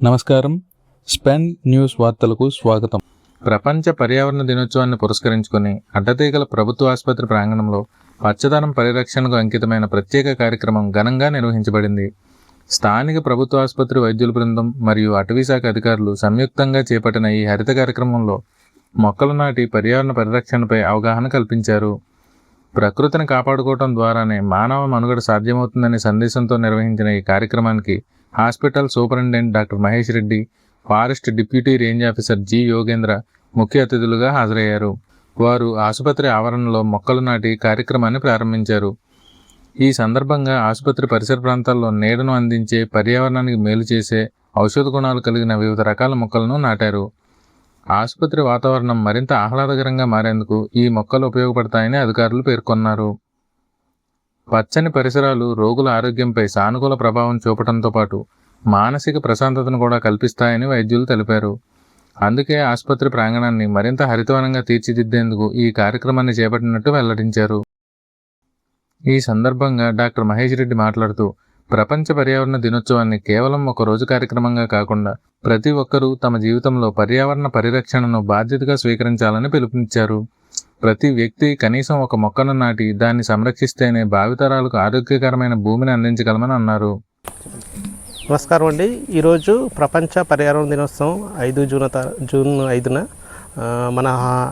నమస్కారం. స్పెన్ న్యూస్ వార్తలకు స్వాగతం. ప్రపంచ పర్యావరణ దినోత్సవాన్ని పురస్కరించుకుని అడ్డతీగల ప్రభుత్వ ఆసుపత్రి ప్రాంగణంలో పచ్చదనం పరిరక్షణకు అంకితమైన ప్రత్యేక కార్యక్రమం ఘనంగా నిర్వహించబడింది. స్థానిక ప్రభుత్వ ఆసుపత్రి వైద్యుల బృందం మరియు అటవీశాఖ అధికారులు సంయుక్తంగా చేపట్టిన ఈ హరిత కార్యక్రమంలో మొక్కలు నాటి పర్యావరణ పరిరక్షణపై అవగాహన కల్పించారు. ప్రకృతిని కాపాడుకోవడం ద్వారానే మానవ మనుగడ సాధ్యమవుతుందనే సందేశంతో నిర్వహించిన ఈ కార్యక్రమానికి hospital superintendent doctor Mahesh Reddy, forest deputy range officer G Yogendra ముఖ్య అతిథులుగా హాజరయ్యారు. వారు ఆసుపత్రి ఆవరణలో మొక్కలు నాటి కార్యక్రమాన్ని ప్రారంభించారు. ఈ సందర్భంగా ఆసుపత్రి పరిసర ప్రాంతాల్లో నీడను అందించే, పర్యావరణానికి మేలు చేసే, ఔషధ గుణాలు కలిగిన వివిధ రకాల మొక్కలను నాటారు. ఆసుపత్రి వాతావరణం మరింత ఆహ్లాదకరంగా మారేందుకు ఈ మొక్కలు ఉపయోగపడతాయని అధికారులు పేర్కొన్నారు. పచ్చని పరిసరాలు రోగుల ఆరోగ్యంపై సానుకూల ప్రభావం చూపడంతో పాటు మానసిక ప్రశాంతతను కూడా కల్పిస్తాయని వైద్యులు తెలిపారు. అందుకే ఆసుపత్రి ప్రాంగణాన్ని మరింత హరితవనంగా తీర్చిదిద్దేందుకు ఈ కార్యక్రమాన్ని చేపట్టినట్టు వెల్లడించారు. ఈ సందర్భంగా డాక్టర్ మహేష్ రెడ్డి మాట్లాడుతూ, ప్రపంచ పర్యావరణ దినోత్సవాన్ని కేవలం ఒక రోజు కార్యక్రమంగా కాకుండా ప్రతి ఒక్కరూ తమ జీవితంలో పర్యావరణ పరిరక్షణను బాధ్యతగా స్వీకరించాలని పిలుపునిచ్చారు. ప్రతి వ్యక్తి కనీసం ఒక మొక్కను నాటి దాన్ని సంరక్షిస్తేనే భావితరాలకు ఆరోగ్యకరమైన భూమిని అందించగలమని అన్నారు. నమస్కారం అండి. ఈరోజు ప్రపంచ పర్యావరణ దినోత్సవం జూన్ 5న మన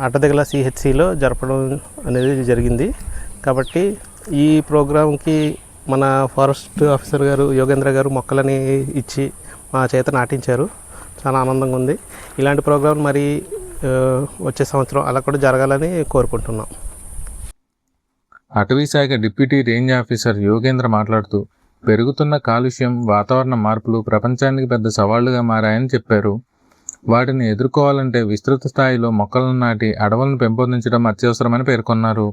అడ్డతీగల సిహెచ్సిలో జరపడం అనేది జరిగింది. కాబట్టి ఈ ప్రోగ్రాంకి మన ఫారెస్ట్ ఆఫీసర్ గారు యోగేంద్ర గారు మొక్కలని ఇచ్చి మా చేత నాటించారు. చాలా ఆనందంగా ఉంది. ఇలాంటి ప్రోగ్రాం మరి వచ్చే సంవత్సరం అలా కూడా జరగాలని కోరుకుంటున్నాం. అటవీశాఖ డిప్యూటీ రేంజ్ ఆఫీసర్ యోగేంద్ర మాట్లాడుతూ, పెరుగుతున్న కాలుష్యం, వాతావరణ మార్పులు ప్రపంచానికి పెద్ద సవాళ్లుగా మారాయని చెప్పారు. వాటిని ఎదుర్కోవాలంటే విస్తృత స్థాయిలో మొక్కలను నాటి అడవులను పెంపొందించడం అత్యవసరమని పేర్కొన్నారు.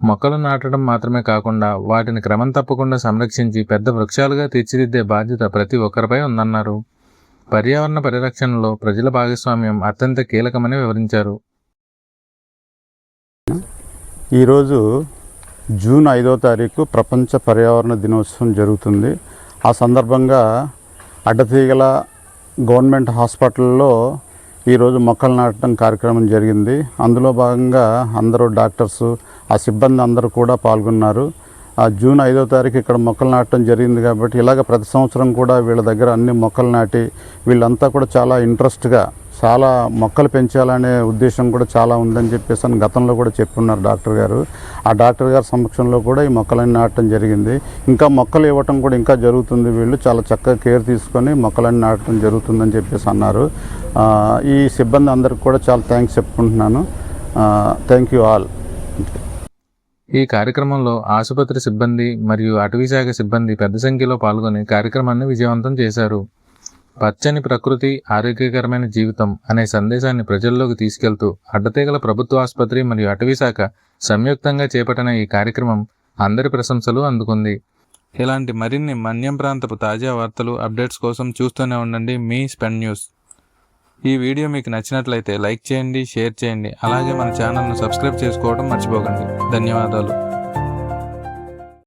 మొక్కలు నాటడం మాత్రమే కాకుండా వాటిని క్రమం తప్పకుండా సంరక్షించి పెద్ద వృక్షాలుగా తీర్చిదిద్దే బాధ్యత ప్రతి ఒక్కరిపై ఉందన్నారు. పర్యావరణ పరిరక్షణలో ప్రజల భాగస్వామ్యం అత్యంత కీలకమని వివరించారు. ఈరోజు జూన్ 5వ తారీఖు ప్రపంచ పర్యావరణ దినోత్సవం జరుగుతుంది. ఆ సందర్భంగా అడ్డతీగల గవర్నమెంట్ హాస్పిటల్లో ఈరోజు మొక్కలు నాటడం కార్యక్రమం జరిగింది. అందులో భాగంగా అందరూ డాక్టర్స్, ఆ సిబ్బంది అందరూ కూడా పాల్గొన్నారు. జూన్ 5వ తారీఖు ఇక్కడ మొక్కలు నాటడం జరిగింది. కాబట్టి ఇలాగ ప్రతి సంవత్సరం కూడా వీళ్ళ దగ్గర అన్ని మొక్కలు నాటి వీళ్ళంతా కూడా చాలా ఇంట్రెస్ట్గా చాలా మొక్కలు పెంచాలనే ఉద్దేశం కూడా చాలా ఉందని చెప్పేసి అని గతంలో కూడా చెప్పున్నారు డాక్టర్ గారు. ఆ డాక్టర్ గారి సమక్షంలో కూడా ఈ మొక్కలన్నీ నాటడం జరిగింది. ఇంకా మొక్కలు ఇవ్వటం కూడా ఇంకా జరుగుతుంది. వీళ్ళు చాలా చక్కగా కేర్ తీసుకొని మొక్కలన్నీ నాటడం జరుగుతుందని చెప్పేసి అన్నారు. ఈ సిబ్బంది అందరికి కూడా చాలా థ్యాంక్స్ చెప్పుకుంటున్నాను. Thank you all. ఈ కార్యక్రమంలో ఆసుపత్రి సిబ్బంది మరియు అటవీశాఖ సిబ్బంది పెద్ద సంఖ్యలో పాల్గొని కార్యక్రమాన్ని విజయవంతం చేశారు. పచ్చని ప్రకృతి, ఆరోగ్యకరమైన జీవితం అనే సందేశాన్ని ప్రజల్లోకి తీసుకెళ్తూ అడ్డతీగల ప్రభుత్వ ఆసుపత్రి మరియు అటవీశాఖ సంయుక్తంగా చేపట్టిన ఈ కార్యక్రమం అందరి ప్రశంసలు అందుకుంది. ఇలాంటి మరిన్ని మన్యం ప్రాంతపు తాజా వార్తలు, అప్డేట్స్ కోసం చూస్తూనే ఉండండి మీ స్పెన్ న్యూస్. ఈ వీడియో మీకు నచ్చినట్లయితే లైక్ చేయండి, షేర్ చేయండి. అలాగే మన ఛానల్ను సబ్స్క్రైబ్ చేసుకోవడం మర్చిపోకండి. ధన్యవాదాలు.